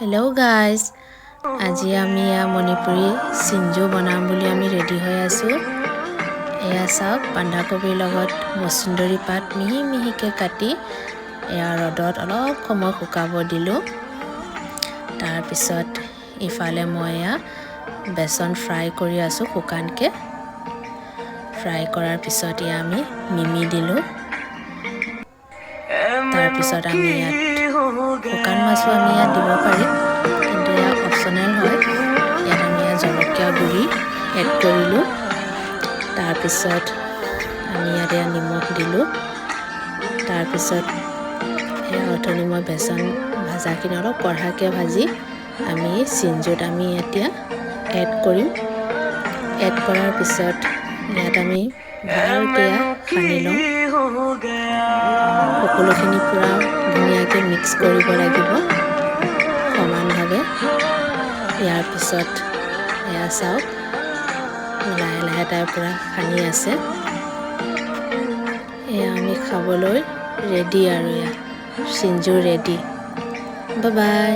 Hello guys, আজি আমি Manipuri Shinzo বনাম বুলি আমি ৰেডি হৈ আছো। এয়া চাওক বন্ধাকবিৰ লগত মছন্দৰী পাত মিহি মিহিকে কাটি এয়া ৰদত অলপ সময় শুকাব দিলো। তাৰ পিছত ইফালে মই বেসন ফ্ৰাই কৰি আছো শুকানকে। ফ্ৰাই কৰাৰ পিছত আমি মিমি দিলো। তাৰ পিছত আমি শুকান মাছো আমি দিব পাৰি, কিন্তু এয়া অপচনেল হয়। ইয়াত আমি জলকীয়া গুড়ি এড কৰিলো। তাৰ পিছত আমি ইয়াতে নিমখ দিলো। তাৰ পিছত অথনি মই বেসন ভাজাখিনি অলপ কঢ়াকে ভাজি আমি সিঞ্জোত আমি এতিয়া এড কৰিম। এড কৰাৰ পিছত ইয়াত আমি ভালকে সানি লম। সকলোখিনি পুৰা ধুনীয়াকে মিক্স কৰিব লাগিব সমানভাৱে। ইয়াৰ পিছত এয়া চাওক লাহে লাহে তাই পুৰা সানি আছে। এয়া আমি খাবলৈ ৰেডি আৰু এয়া সিঞ্জো ৰেডি। Bye bye.